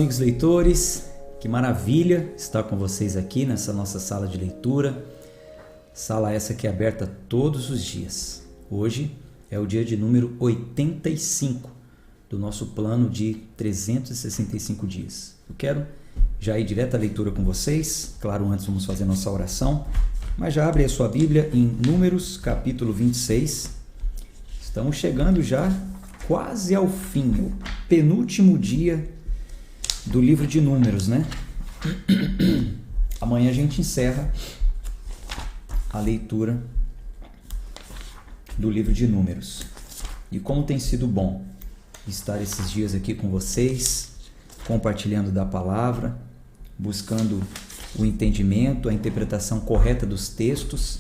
amigos leitores, que maravilha estar com vocês aqui nessa nossa sala de leitura, sala essa que é aberta todos os dias. Hoje é o dia de número 85 do nosso plano de 365 dias. Eu quero já ir direto à leitura com vocês, claro, antes vamos fazer nossa oração, mas já abre a sua Bíblia em Números capítulo 26, estamos chegando já quase ao fim, o penúltimo dia do livro de Números, né? Amanhã a gente encerra a leitura do livro de Números. E como tem sido bom estar esses dias aqui com vocês, compartilhando da palavra, buscando o entendimento, a interpretação correta dos textos,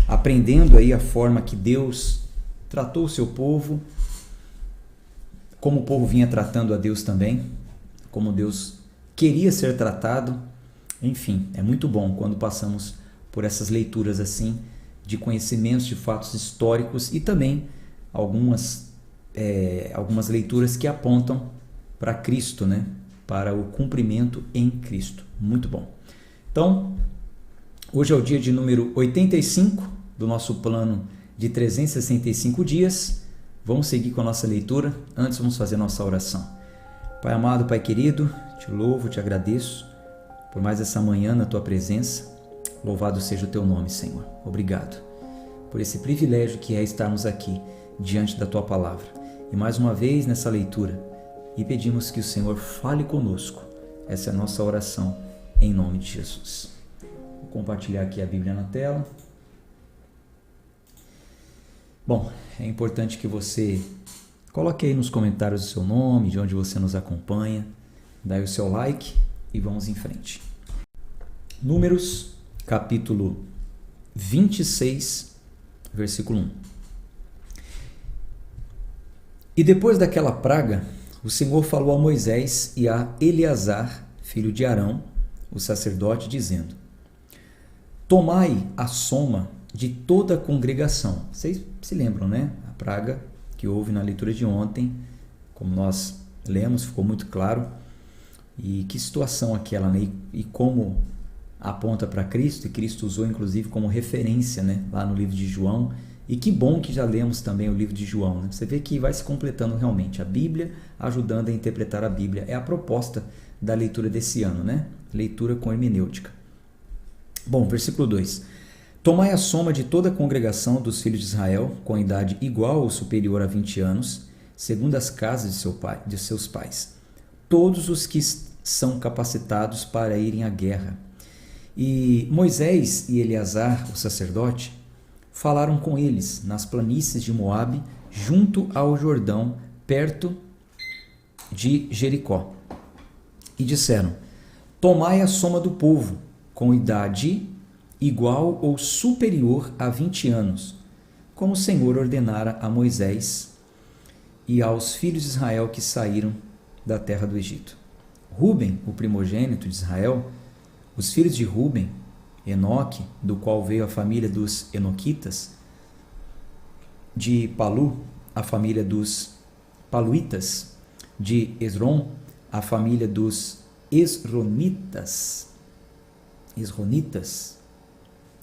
aprendendo aí a forma que Deus tratou o seu povo, como o povo vinha tratando a Deus também, como Deus queria ser tratado. Enfim, é muito bom quando passamos por essas leituras assim, de conhecimentos de fatos históricos e também algumas leituras que apontam para Cristo, né? Para o cumprimento em Cristo. Muito bom. Então, hoje é o dia de número 85 do nosso plano de 365 dias. Vamos seguir com a nossa leitura. Antes, vamos fazer nossa oração. Pai amado, Pai querido, te louvo, te agradeço por mais essa manhã na tua presença. Louvado seja o teu nome, Senhor. Obrigado por esse privilégio que é estarmos aqui diante da tua palavra. E mais uma vez nessa leitura, e pedimos que o Senhor fale conosco. Essa é a nossa oração em nome de Jesus. Vou compartilhar aqui a Bíblia na tela. Bom, é importante que você coloque aí nos comentários o seu nome, de onde você nos acompanha, dá aí o seu like e vamos em frente. Números, capítulo 26, versículo 1. E depois daquela praga, o Senhor falou a Moisés e a Eleazar, filho de Arão, o sacerdote, dizendo: tomai a soma de toda a congregação. Vocês se lembram, né? A praga que houve na leitura de ontem, como nós lemos, ficou muito claro. E que situação aquela, né? E como aponta para Cristo, e Cristo usou inclusive como referência, né? Lá no livro de João. E que bom que já lemos também o livro de João, né? Você vê que vai se completando realmente a Bíblia, ajudando a interpretar a Bíblia. É a proposta da leitura desse ano, né? Leitura com hermenêutica. Bom, versículo 2. Tomai a soma de toda a congregação dos filhos de Israel, com idade igual ou superior a 20 anos, segundo as casas de seus pais, todos os que são capacitados para irem à guerra. E Moisés e Eleazar, o sacerdote, falaram com eles nas planícies de Moabe, junto ao Jordão, perto de Jericó. E disseram: tomai a soma do povo, com idade igual ou superior a 20 anos, como o Senhor ordenara a Moisés e aos filhos de Israel que saíram da terra do Egito. Ruben, o primogênito de Israel, os filhos de Ruben, Enoque, do qual veio a família dos Enoquitas, de Palu, a família dos Paluitas, de Esrom, a família dos Esronitas,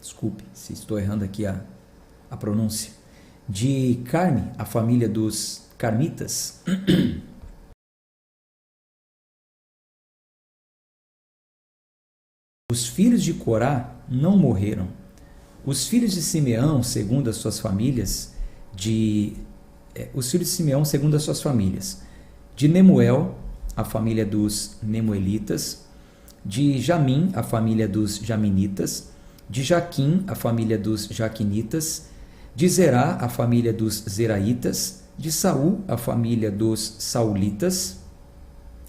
desculpe se estou errando aqui a pronúncia, de Carme, a família dos Carmitas, os filhos de Corá não morreram. Os filhos de Simeão, segundo as suas famílias, de Nemuel, a família dos Nemuelitas, de Jamim, a família dos Jaminitas, de Jaquim, a família dos Jaquinitas, de Zerá, a família dos Zeraitas, de Saul, a família dos Saulitas.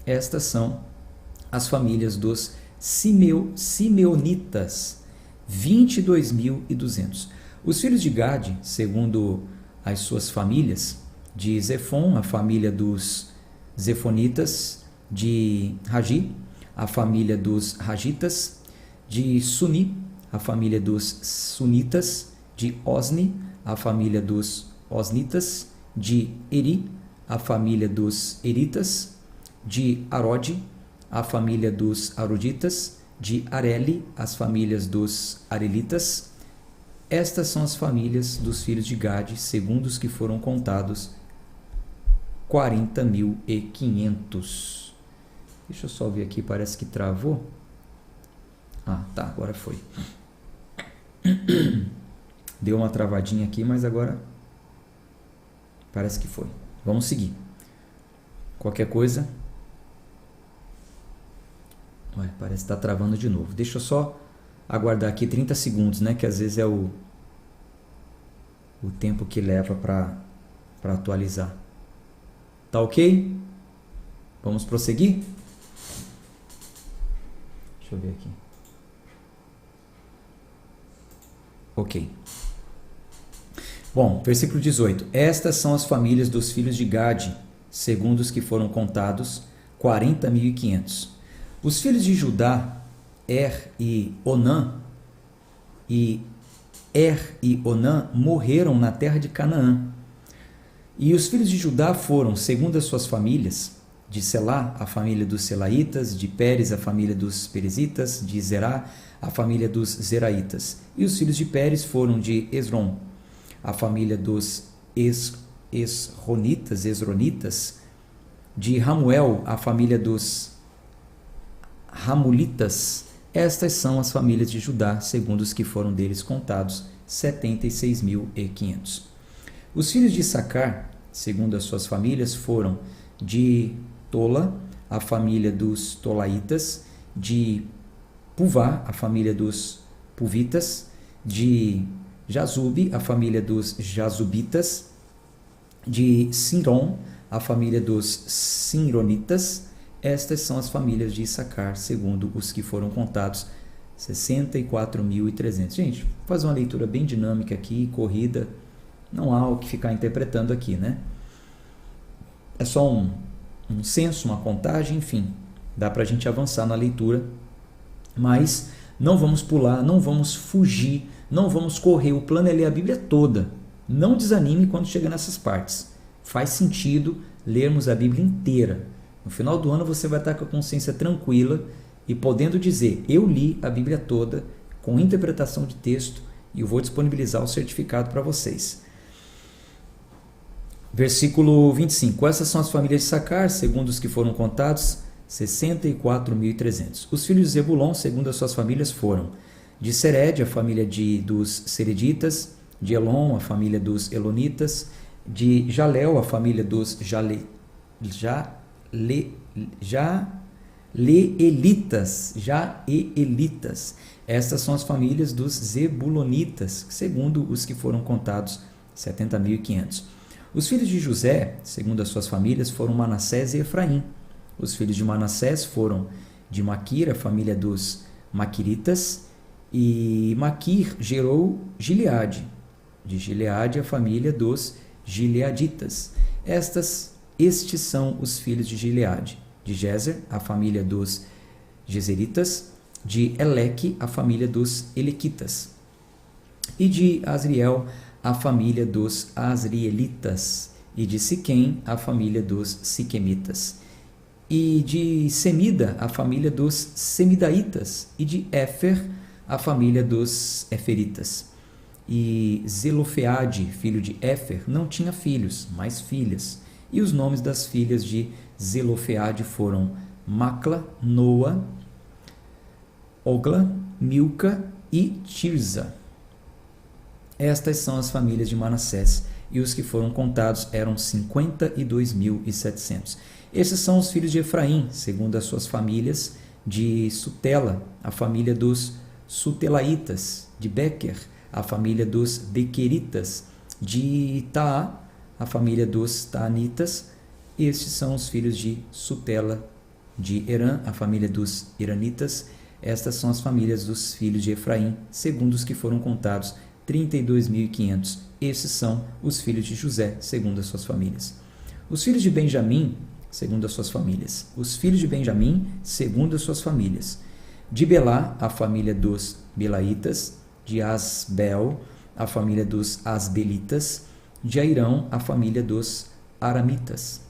Estas são as famílias dos Simeonitas, 22.200. Os filhos de Gade, segundo as suas famílias, de Zefon, a família dos Zefonitas, de Ragi, a família dos Ragitas, de Suni, a família dos Sunitas, de Osni, a família dos Osnitas, de Eri, a família dos Eritas, de Arode, a família dos Aroditas, de Areli, as famílias dos Arelitas. Estas são as famílias dos filhos de Gade, segundo os que foram contados, 40.500. Deixa eu só ver aqui, parece que travou. Ah, tá, agora foi. Deu uma travadinha aqui, mas agora parece que foi. Vamos seguir. Qualquer coisa... Ué, parece que está travando de novo. Deixa eu só aguardar aqui 30 segundos, né? Que às vezes é o tempo que leva para atualizar. Tá ok? Vamos prosseguir? Deixa eu ver aqui. Ok. Bom, versículo 18. Estas são as famílias dos filhos de Gade, segundo os que foram contados, 40.500. Os filhos de Judá, e Onã morreram na terra de Canaã. E os filhos de Judá foram, segundo as suas famílias, de Selá, a família dos Selaitas, de Pérez, a família dos Perezitas, de Zerá, a família dos Zeraitas. E os filhos de Pérez foram de Esrom, a família dos Esronitas, de Ramuel, a família dos Ramulitas. Estas são as famílias de Judá, segundo os que foram deles contados, 76.500. Os filhos de Issacar, segundo as suas famílias, foram de Tola, a família dos Tolaitas, de Puvá, a família dos Puvitas, de Jazube, a família dos Jazubitas, de Sinron, a família dos Sinronitas. Estas são as famílias de Issacar, segundo os que foram contados, 64.300. Gente, vou fazer uma leitura bem dinâmica aqui, corrida, não há o que ficar interpretando aqui, né? É só um censo, uma contagem, enfim, dá para a gente avançar na leitura, mas não vamos pular, não vamos fugir, não vamos correr, o plano é ler a Bíblia toda. Não desanime quando chega nessas partes. Faz sentido lermos a Bíblia inteira. No final do ano você vai estar com a consciência tranquila e podendo dizer, eu li a Bíblia toda com interpretação de texto e eu vou disponibilizar o certificado para vocês. Versículo 25. Essas são as famílias de Issacar, segundo os que foram contados, 64.300. Os filhos de Zebulon, segundo as suas famílias, foram de Sered, a família dos Sereditas, de Elon, a família dos Elonitas, de Jalel, a família dos Jaelitas. Estas são as famílias dos Zebulonitas, segundo os que foram contados, 70.500. Os filhos de José, segundo as suas famílias, foram Manassés e Efraim. Os filhos de Manassés foram de Maquir, a família dos Maquiritas, e Maquir gerou Gileade. De Gileade, a família dos Gileaditas. Estes são os filhos de Gileade. De Jezer, a família dos Jezeritas. De Eleque, a família dos Elequitas. E de Asriel, a família dos Asrielitas. E de Siquém, a família dos Siquemitas. E de Semida, a família dos Semidaitas. E de Éfer, a família dos Eferitas. E Zelofeade, filho de Éfer, não tinha filhos, mas filhas. E os nomes das filhas de Zelofeade foram Macla, Noa, Ogla, Milca e Tirza. Estas são as famílias de Manassés, e os que foram contados eram 52.700. Esses são os filhos de Efraim, segundo as suas famílias, de Sutela, a família dos Sutelaitas, de Bequer, a família dos Bequeritas, de Taá, a família dos Taanitas. Estes são os filhos de Sutela, de Herã, a família dos Iranitas. Estas são as famílias dos filhos de Efraim, segundo os que foram contados, 32.500. Esses são os filhos de José, segundo as suas famílias. Os filhos de Benjamim, segundo as suas famílias. Os filhos de Benjamim, segundo as suas famílias. De Belá, a família dos Belaitas. De Asbel, a família dos Asbelitas. De Airão, a família dos Aramitas.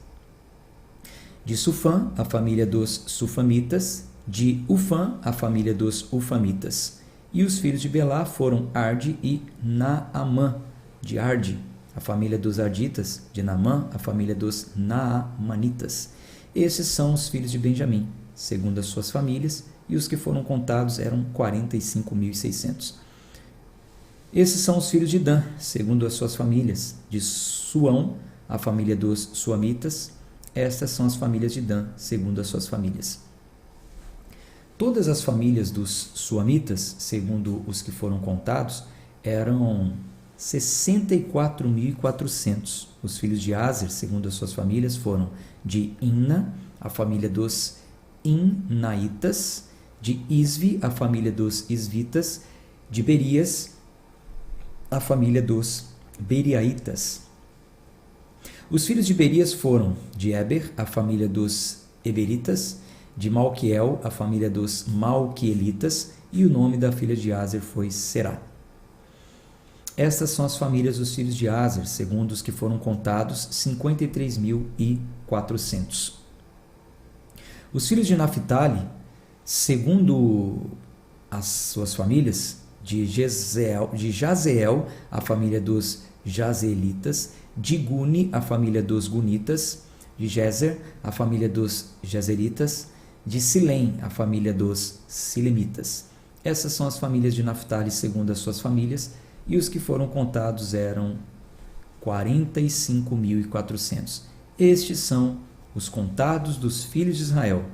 De Sufã, a família dos Sufamitas. De Ufã, a família dos Ufamitas. E os filhos de Belá foram Arde e Naamã. De Arde, a família dos Arditas. De Naamã, a família dos Naamanitas. Esses são os filhos de Benjamim, segundo as suas famílias, e os que foram contados eram 45.600. Esses são os filhos de Dan, segundo as suas famílias. De Suão, a família dos Suamitas. Estas são as famílias de Dan, segundo as suas famílias. Todas as famílias dos Suamitas, segundo os que foram contados, eram 64.400. Os filhos de Aser, segundo as suas famílias, foram de Imna, a família dos Imnaitas. De Isvi, a família dos Isvitas. De Berias, a família dos Beriaitas. Os filhos de Berias foram de Eber, a família dos Eberitas. De Malquiel, a família dos Malquielitas. E o nome da filha de Aser foi Será. Estas são as famílias dos filhos de Aser, segundo os que foram contados, 53.400. Os filhos de Naphtali, segundo as suas famílias, de Jazeel, a família dos Jazeelitas. De Guni, a família dos Gunitas. De Jezer, a família dos Jezeritas. De Silém, a família dos Silemitas. Essas são as famílias de Naphtali, segundo as suas famílias, e os que foram contados eram 45.400. Estes são os contados dos filhos de Israel,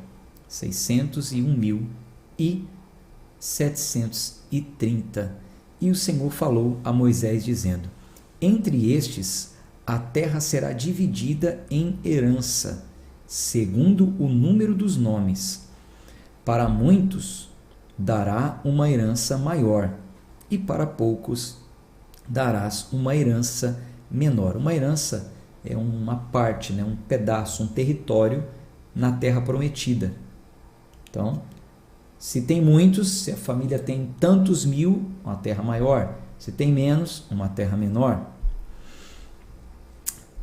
601.730. E o Senhor falou a Moisés, dizendo: entre estes a terra será dividida em herança, segundo o número dos nomes. Para muitos dará uma herança maior, e para poucos darás uma herança menor. Uma herança é uma parte, um pedaço, um território na terra prometida. Então, se tem muitos, se a família tem tantos mil, uma terra maior. Se tem menos, uma terra menor.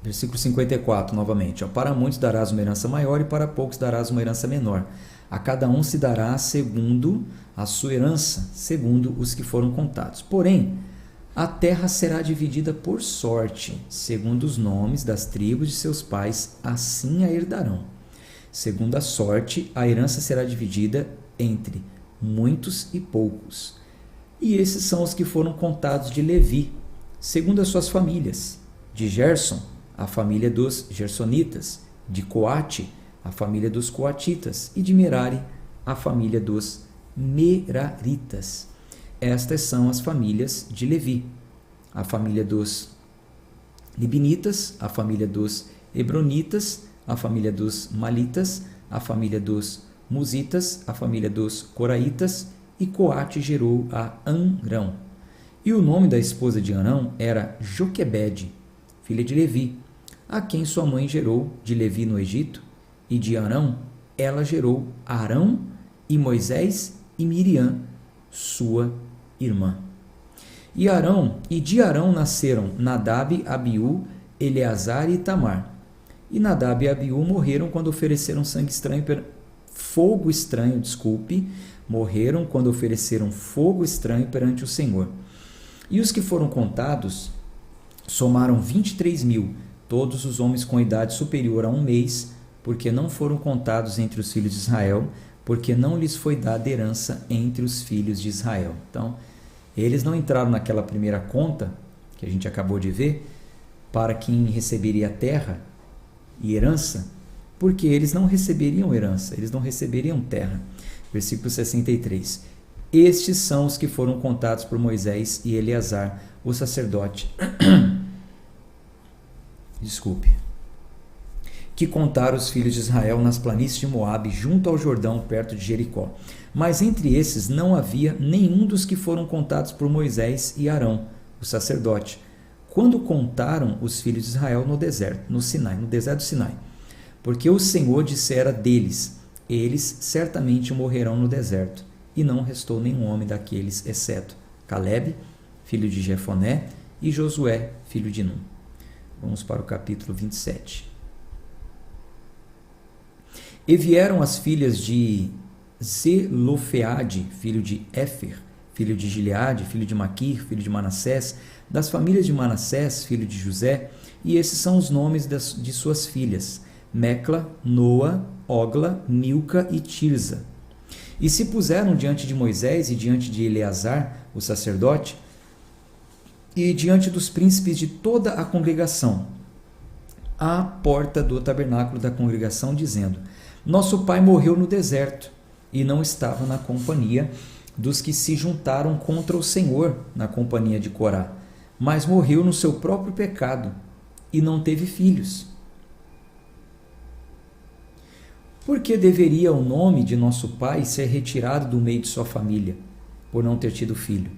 Versículo 54, novamente. Para muitos darás uma herança maior e para poucos darás uma herança menor. A cada um se dará segundo a sua herança, segundo os que foram contados. Porém, a terra será dividida por sorte, segundo os nomes das tribos de seus pais, assim a herdarão. Segundo a sorte, a herança será dividida entre muitos e poucos. E esses são os que foram contados de Levi, segundo as suas famílias. De Gerson, a família dos Gersonitas. De Coate, a família dos Coatitas. E de Merari, a família dos Meraritas. Estas são as famílias de Levi. A família dos Libinitas, a família dos Hebronitas, a família dos Malitas, a família dos Musitas, a família dos Coraitas, e Coate gerou a Amrão. E o nome da esposa de Arão era Joquebede, filha de Levi, a quem sua mãe gerou de Levi no Egito, e de Arão ela gerou Arão e Moisés e Miriam, sua irmã. E de Arão nasceram Nadab, Abiú, Eleazar e Itamar. E Nadab e Abiú morreram quando ofereceram fogo estranho perante o Senhor. E os que foram contados somaram 23.000, todos os homens com idade superior a 1 mês, porque não foram contados entre os filhos de Israel, porque não lhes foi dada herança entre os filhos de Israel. Então, eles não entraram naquela primeira conta, que a gente acabou de ver, para quem receberia terra e herança, porque eles não receberiam herança, eles não receberiam terra. Versículo 63. Estes são os que foram contados por Moisés e Eleazar, o sacerdote. Que contaram os filhos de Israel nas planícies de Moabe, junto ao Jordão, perto de Jericó. Mas entre esses não havia nenhum dos que foram contados por Moisés e Arão, o sacerdote, quando contaram os filhos de Israel no deserto, no deserto do Sinai. Porque o Senhor dissera deles: eles certamente morrerão no deserto. E não restou nenhum homem daqueles, exceto Caleb, filho de Jefoné, e Josué, filho de Num. Vamos para o capítulo 27. E vieram as filhas de Zelofeade, filho de Éfer, filho de Gileade, filho de Maquir, filho de Manassés, das famílias de Manassés, filho de José, e esses são os nomes de suas filhas: Mecla, Noa, Ogla, Milca e Tirza. E se puseram diante de Moisés e diante de Eleazar, o sacerdote, e diante dos príncipes de toda a congregação, à porta do tabernáculo da congregação, dizendo: Nosso pai morreu no deserto e não estava na companhia dos que se juntaram contra o Senhor na companhia de Corá, mas morreu no seu próprio pecado e não teve filhos. Por que deveria o nome de nosso pai ser retirado do meio de sua família, por não ter tido filho?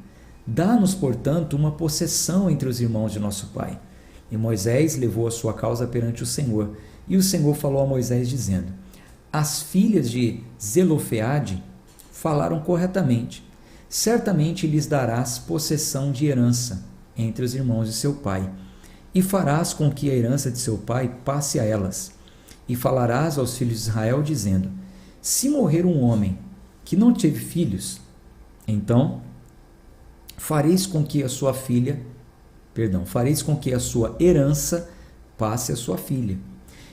Dá-nos, portanto, uma possessão entre os irmãos de nosso pai. E Moisés levou a sua causa perante o Senhor. E o Senhor falou a Moisés, dizendo: As filhas de Zelofeade falaram corretamente. Certamente lhes darás possessão de herança entre os irmãos de seu pai, e farás com que a herança de seu pai passe a elas. E falarás aos filhos de Israel, dizendo: Se morrer um homem que não teve filhos, então fareis com que a sua herança passe a sua filha.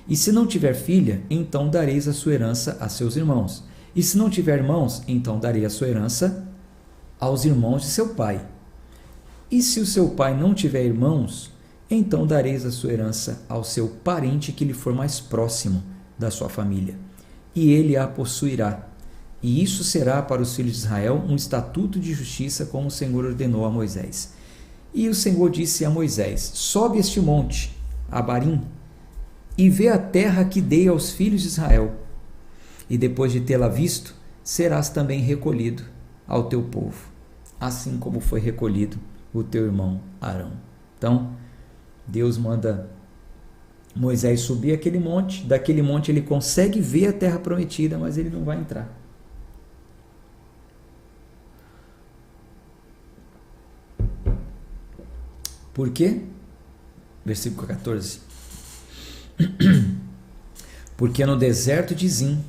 E se não tiver filha, então dareis a sua herança a seus irmãos. E se não tiver irmãos, então darei a sua herança aos irmãos de seu pai. E se o seu pai não tiver irmãos, então dareis a sua herança ao seu parente que lhe for mais próximo da sua família, e ele a possuirá. E isso será para os filhos de Israel um estatuto de justiça, como o Senhor ordenou a Moisés. E o Senhor disse a Moisés: Sobe este monte, Abarim, e vê a terra que dei aos filhos de Israel. E depois de tê-la visto, serás também recolhido ao teu povo, assim como foi recolhido o teu irmão Arão. Então, Deus manda Moisés subir aquele monte. Daquele monte ele consegue ver a terra prometida, mas ele não vai entrar. Por quê? Versículo 14. Porque no deserto de Zim,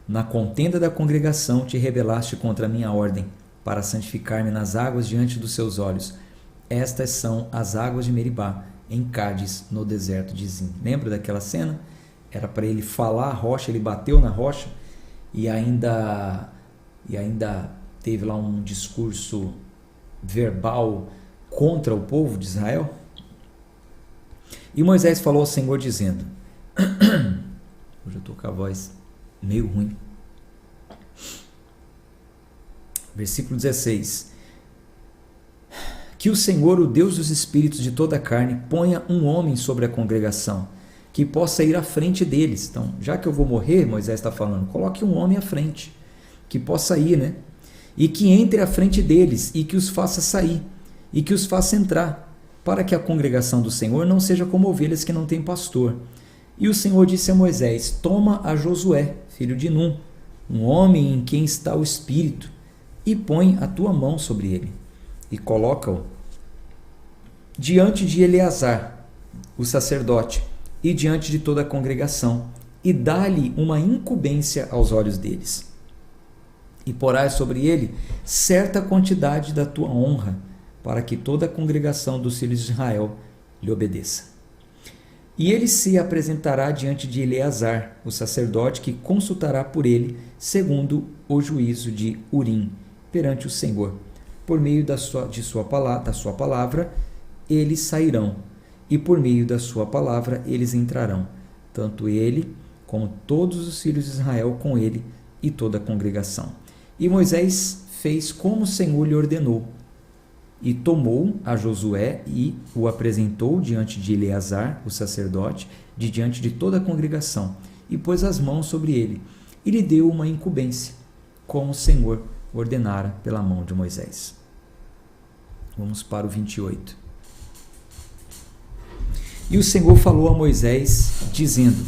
na contenda da congregação, te rebelaste contra a minha ordem, para santificar-me nas águas diante dos seus olhos. Estas são as águas de Meribá, em Cádiz, no deserto de Zim. Lembra daquela cena? Era para ele falar a rocha, ele bateu na rocha e ainda teve lá um discurso verbal contra o povo de Israel. E Moisés falou ao Senhor dizendo: hoje eu estou com a voz meio ruim. Versículo 16: Que o Senhor, o Deus dos espíritos de toda a carne, ponha um homem sobre a congregação, que possa ir à frente deles. Então, já que eu vou morrer, Moisés está falando, coloque um homem à frente, que possa ir, né? E que entre à frente deles, e que os faça sair, e que os faça entrar, para que a congregação do Senhor não seja como ovelhas que não têm pastor. E o Senhor disse a Moisés: Toma a Josué, filho de Num, um homem em quem está o Espírito, e põe a tua mão sobre ele, e coloca-o diante de Eleazar, o sacerdote, e diante de toda a congregação, e dá-lhe uma incumbência aos olhos deles. E porás sobre ele certa quantidade da tua honra, para que toda a congregação dos filhos de Israel lhe obedeça. E ele se apresentará diante de Eleazar, o sacerdote, que consultará por ele, segundo o juízo de Urim, perante o Senhor. Por meio da sua palavra, eles sairão, e por meio da sua palavra eles entrarão, tanto ele como todos os filhos de Israel com ele e toda a congregação. E Moisés fez como o Senhor lhe ordenou, e tomou a Josué e o apresentou diante de Eleazar, o sacerdote, diante de toda a congregação, e pôs as mãos sobre ele, e lhe deu uma incumbência, como o Senhor ordenara pela mão de Moisés. Vamos para o 28. E o Senhor falou a Moisés, dizendo: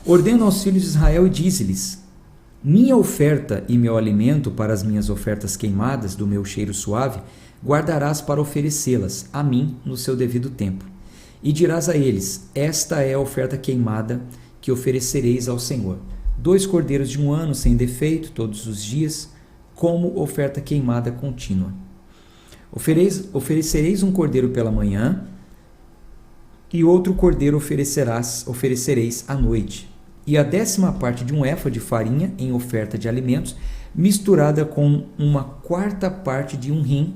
Ordena aos filhos de Israel e dize-lhes: Minha oferta e meu alimento para as minhas ofertas queimadas do meu cheiro suave, guardarás para oferecê-las a mim no seu devido tempo. E dirás a eles: Esta é a oferta queimada que oferecereis ao Senhor. 2 cordeiros de 1 ano sem defeito, todos os dias, como oferta queimada contínua. Oferecereis um cordeiro pela manhã, e outro cordeiro oferecereis à noite, e a 10ª parte de um éfa de farinha em oferta de alimentos, misturada com 1/4 parte de um hin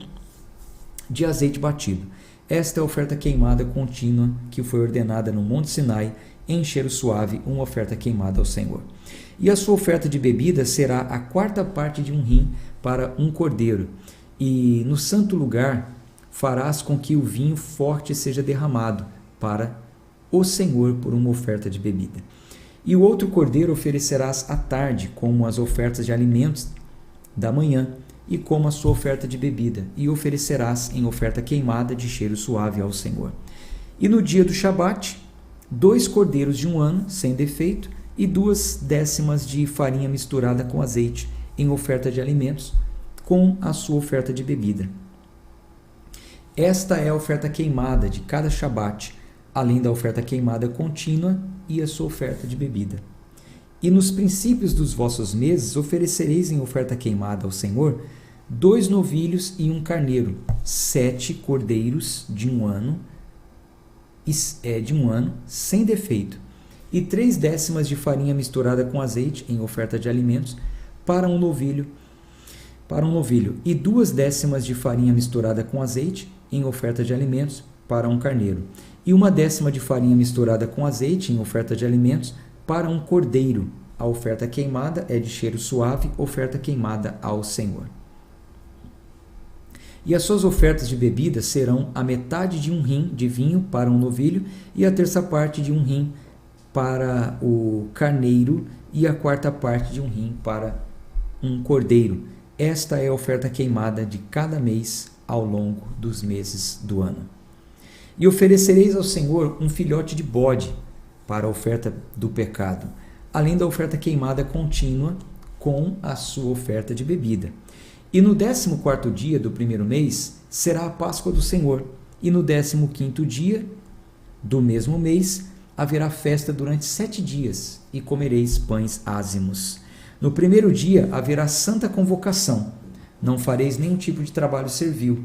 de azeite batido. Esta é a oferta queimada contínua que foi ordenada no Monte Sinai, em cheiro suave, uma oferta queimada ao Senhor. E a sua oferta de bebida será a 4ª parte de um hin para um cordeiro, e no santo lugar farás com que o vinho forte seja derramado para o Senhor por uma oferta de bebida. E o outro cordeiro oferecerás à tarde, como as ofertas de alimentos da manhã, e como a sua oferta de bebida, e oferecerás em oferta queimada de cheiro suave ao Senhor. E no dia do Shabat, 2 cordeiros de 1 ano, sem defeito, e 2 décimas de farinha misturada com azeite, em oferta de alimentos, com a sua oferta de bebida. Esta é a oferta queimada de cada Shabat, além da oferta queimada contínua e a sua oferta de bebida. E nos princípios dos vossos meses oferecereis em oferta queimada ao Senhor 2 novilhos e um carneiro, 7 cordeiros de 1 ano, sem defeito, e 3 décimas de farinha misturada com azeite em oferta de alimentos para um novilho, e 2 décimas de farinha misturada com azeite em oferta de alimentos para um carneiro, e 1 décima de farinha misturada com azeite em oferta de alimentos para um cordeiro. A oferta queimada é de cheiro suave, oferta queimada ao Senhor. E as suas ofertas de bebida serão a metade de um hin de vinho para um novilho, e a 1/3 parte de um hin para o carneiro, e a 1/4 parte de um hin para um cordeiro. Esta é a oferta queimada de cada mês ao longo dos meses do ano. E oferecereis ao Senhor um filhote de bode para a oferta do pecado, além da oferta queimada contínua com a sua oferta de bebida. E no 14º dia do primeiro mês será a Páscoa do Senhor, e no 15º dia do mesmo mês haverá festa durante 7 dias, e comereis pães ázimos. No primeiro dia haverá santa convocação, não fareis nenhum tipo de trabalho servil,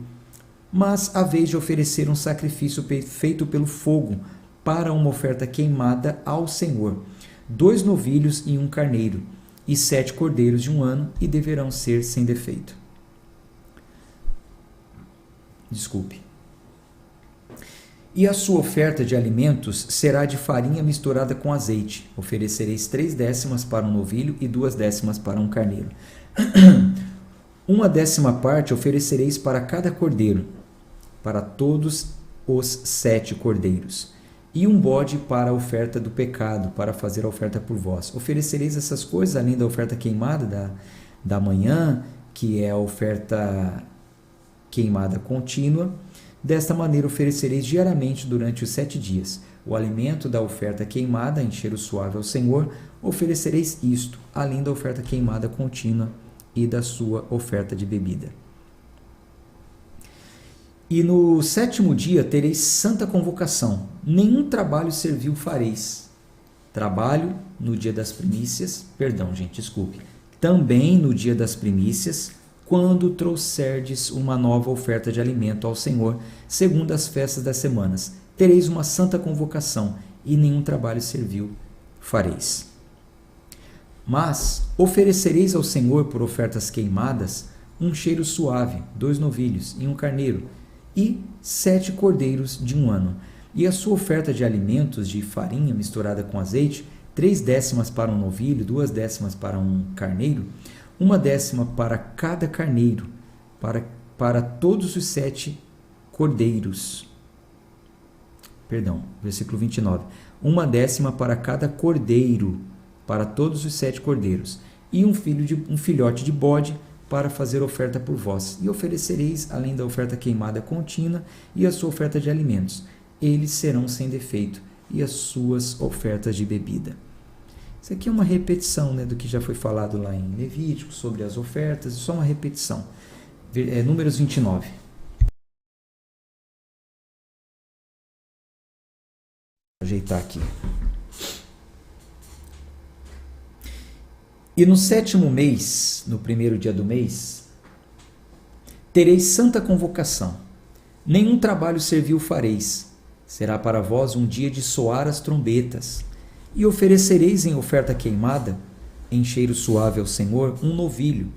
mas haveis de oferecer um sacrifício feito pelo fogo para uma oferta queimada ao Senhor, 2 novilhos e um carneiro, e 7 cordeiros de 1 ano, e deverão ser sem defeito. E a sua oferta de alimentos será de farinha misturada com azeite. Oferecereis 3 décimas para um novilho e 2 décimas para um carneiro. 1 décima parte oferecereis para cada cordeiro, para todos os 7 cordeiros, e um bode para a oferta do pecado, para fazer a oferta por vós. Oferecereis essas coisas além da oferta queimada da manhã, que é a oferta queimada contínua. Desta maneira oferecereis diariamente durante os 7 dias o alimento da oferta queimada em cheiro suave ao Senhor. Oferecereis isto, além da oferta queimada contínua e da sua oferta de bebida. E no 7º dia tereis santa convocação, nenhum trabalho servil fareis. Trabalho no dia das primícias, também no dia das primícias, quando trouxerdes uma nova oferta de alimento ao Senhor, segundo as festas das semanas, tereis uma santa convocação, e nenhum trabalho servil fareis. Mas oferecereis ao Senhor por ofertas queimadas um cheiro suave, 2 novilhos e um carneiro, e 7 cordeiros de 1 ano. E a sua oferta de alimentos de farinha misturada com azeite, 3 décimas para um novilho, 2 décimas para um carneiro, 1 décima para cada carneiro, para todos os 7 cordeiros. Versículo 29. 1 décima para cada cordeiro, para todos os 7 cordeiros, e um filhote de bode, para fazer oferta por vós. E oferecereis, além da oferta queimada contínua e a sua oferta de alimentos. Eles serão sem defeito, e as suas ofertas de bebida. Isso aqui é uma repetição, do que já foi falado lá em Levítico, sobre as ofertas, só uma repetição. Números 29. Vou ajeitar aqui. E no 7º mês, no 1º dia do mês, tereis santa convocação. Nenhum trabalho servil fareis. Será para vós um dia de soar as trombetas. E oferecereis em oferta queimada, em cheiro suave ao Senhor, um novilho,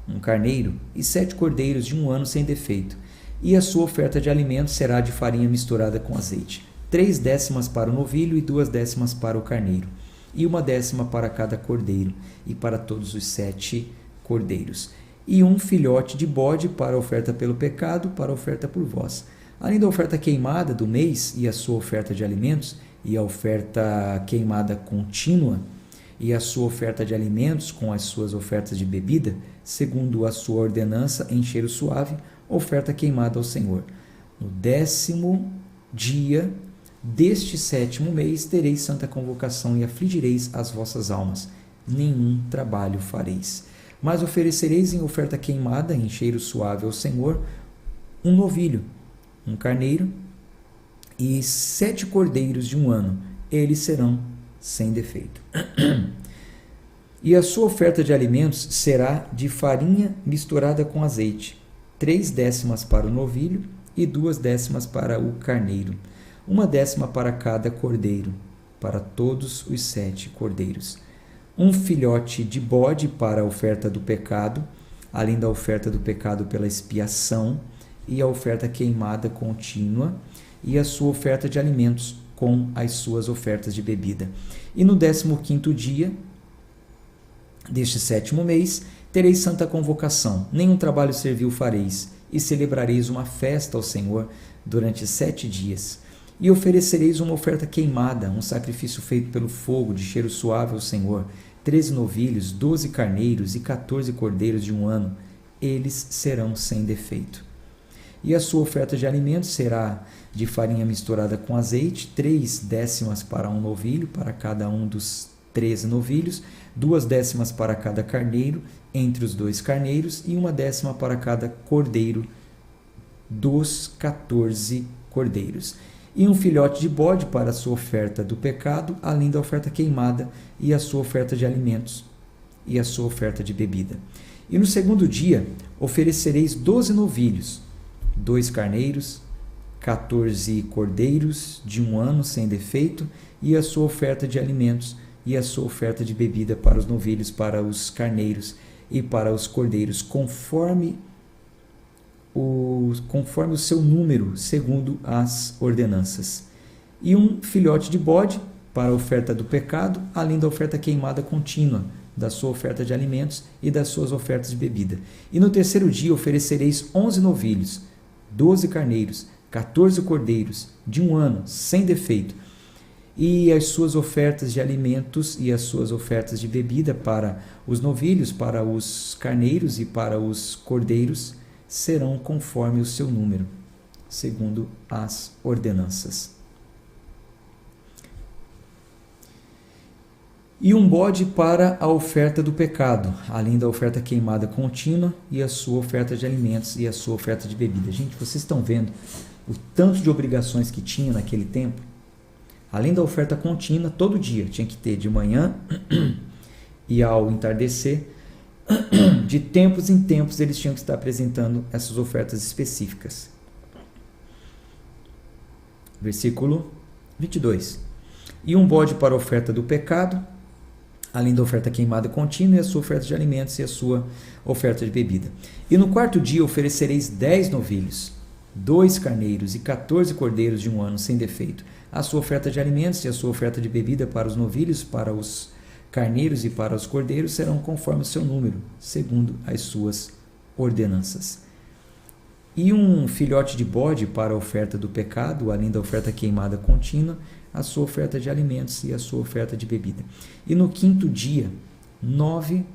um carneiro e 7 cordeiros de 1 ano sem defeito. E a sua oferta de alimento será de farinha misturada com azeite. 3 décimas para o novilho e 2 décimas para o carneiro. E 1 décima para cada cordeiro, e para todos os 7 cordeiros. E um filhote de bode para a oferta pelo pecado, para a oferta por vós. Além da oferta queimada do mês e a sua oferta de alimentos, e a oferta queimada contínua, e a sua oferta de alimentos com as suas ofertas de bebida, segundo a sua ordenança em cheiro suave, oferta queimada ao Senhor. No 10º dia deste 7º mês tereis santa convocação e afligireis as vossas almas. Nenhum trabalho fareis. Mas oferecereis em oferta queimada, em cheiro suave ao Senhor, um novilho, um carneiro e 7 cordeiros de 1 ano. Eles serão sem defeito. E a sua oferta de alimentos será de farinha misturada com azeite. 3 décimas para o novilho e 2 décimas para o carneiro. 1 décima para cada cordeiro, para todos os 7 cordeiros. Um filhote de bode para a oferta do pecado, além da oferta do pecado pela expiação, e a oferta queimada contínua, e a sua oferta de alimentos com as suas ofertas de bebida. E no 15º dia deste 7º mês, tereis santa convocação, nenhum trabalho servil fareis, e celebrareis uma festa ao Senhor durante 7 dias. E oferecereis uma oferta queimada, um sacrifício feito pelo fogo, de cheiro suave ao Senhor, 13 novilhos, 12 carneiros e 14 cordeiros de 1 ano. Eles serão sem defeito. E a sua oferta de alimentos será de farinha misturada com azeite, 3 décimas para um novilho, para cada um dos 13 novilhos, 2 décimas para cada carneiro, entre os 2 carneiros, e 1 décima para cada cordeiro dos 14 cordeiros. E um filhote de bode para a sua oferta do pecado, além da oferta queimada, e a sua oferta de alimentos, e a sua oferta de bebida. E no 2º dia oferecereis 12 novilhos, 2 carneiros, 14 cordeiros de 1 ano sem defeito, e a sua oferta de alimentos, e a sua oferta de bebida para os novilhos, para os carneiros e para os cordeiros, conforme o seu número, segundo as ordenanças. E um filhote de bode para a oferta do pecado, além da oferta queimada contínua, da sua oferta de alimentos e das suas ofertas de bebida. E no 3º dia oferecereis 11 novilhos, 12 carneiros, 14 cordeiros de 1 ano, sem defeito, e as suas ofertas de alimentos e as suas ofertas de bebida para os novilhos, para os carneiros e para os cordeiros, serão conforme o seu número, segundo as ordenanças. E um bode para a oferta do pecado, além da oferta queimada contínua, e a sua oferta de alimentos e a sua oferta de bebida. Gente, vocês estão vendo o tanto de obrigações que tinha naquele tempo? Além da oferta contínua, todo dia tinha que ter de manhã e ao entardecer. De tempos em tempos eles tinham que estar apresentando essas ofertas específicas. Versículo 22. E um bode para a oferta do pecado, além da oferta queimada contínua, e a sua oferta de alimentos e a sua oferta de bebida. E no 4º dia oferecereis 10 novilhos, 2 carneiros e 14 cordeiros de 1 ano sem defeito, a sua oferta de alimentos e a sua oferta de bebida para os novilhos, para os carneiros e para os cordeiros serão conforme o seu número, segundo as suas ordenanças. E um filhote de bode para a oferta do pecado, além da oferta queimada contínua, a sua oferta de alimentos e a sua oferta de bebida. E no 5º dia, 9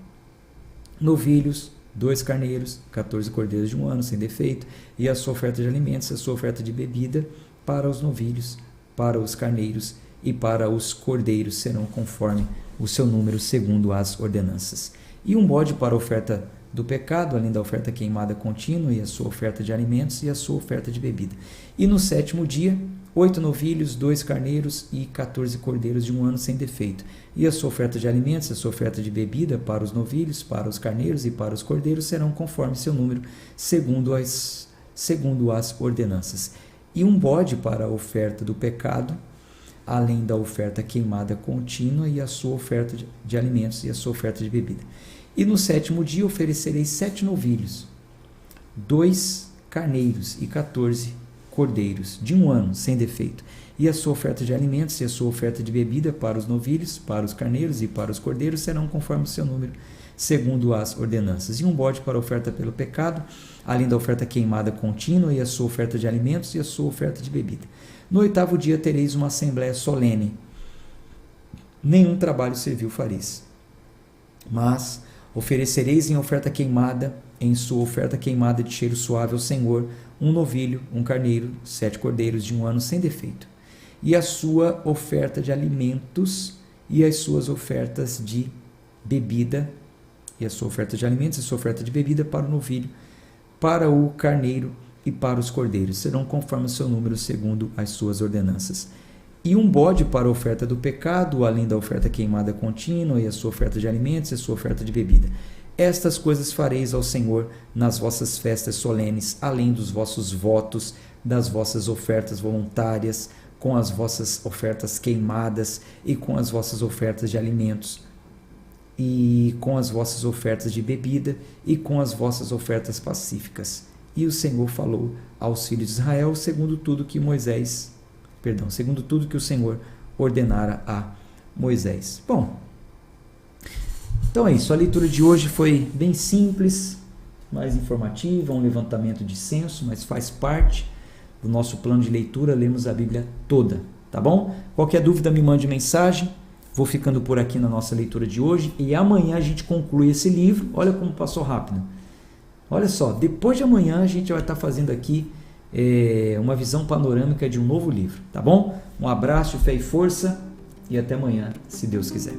novilhos, 2 carneiros, 14 cordeiros de 1 ano sem defeito, e a sua oferta de alimentos e a sua oferta de bebida para os novilhos, para os carneiros e para os cordeiros serão conforme o seu número, segundo as ordenanças. E um bode para a oferta do pecado, além da oferta queimada contínua, e a sua oferta de alimentos e a sua oferta de bebida. E no 7º dia 8 novilhos, 2 carneiros e 14 cordeiros de um ano sem defeito. E a sua oferta de alimentos, a sua oferta de bebida para os novilhos, para os carneiros e para os cordeiros serão conforme seu número, segundo as ordenanças. E um bode para a oferta do pecado, além da oferta queimada contínua e a sua oferta de alimentos e a sua oferta de bebida. E no 7º dia oferecereis 7 novilhos, 2 carneiros e 14 cordeiros, de um ano, sem defeito. E a sua oferta de alimentos e a sua oferta de bebida para os novilhos, para os carneiros e para os cordeiros serão conforme o seu número, segundo as ordenanças. E um bode para a oferta pelo pecado, além da oferta queimada contínua e a sua oferta de alimentos e a sua oferta de bebida. No 8º dia tereis uma assembléia solene. Nenhum trabalho servil fareis. Mas oferecereis em oferta queimada, em sua oferta queimada de cheiro suave ao Senhor, um novilho, um carneiro, 7 cordeiros de um ano sem defeito. E a sua oferta de alimentos e as suas ofertas de bebida, e a sua oferta de alimentos e a sua oferta de bebida para o novilho, para o carneiro e para os cordeiros, serão conforme o seu número, segundo as suas ordenanças. E um bode para a oferta do pecado, além da oferta queimada contínua, e a sua oferta de alimentos e a sua oferta de bebida. Estas coisas fareis ao Senhor nas vossas festas solenes, além dos vossos votos, das vossas ofertas voluntárias, com as vossas ofertas queimadas e com as vossas ofertas de alimentos, e com as vossas ofertas de bebida e com as vossas ofertas pacíficas. E o Senhor falou aos filhos de Israel segundo tudo que o Senhor ordenara a Moisés. Bom, então é isso. A leitura de hoje foi bem simples, mais informativa, um levantamento de censo, mas faz parte do nosso plano de leitura, lemos a Bíblia toda, tá bom? Qualquer dúvida me mande mensagem. Vou ficando por aqui na nossa leitura de hoje e amanhã a gente conclui esse livro. Olha como passou rápido. Olha só, depois de amanhã a gente vai estar fazendo aqui uma visão panorâmica de um novo livro, tá bom? Um abraço, fé e força e até amanhã, se Deus quiser.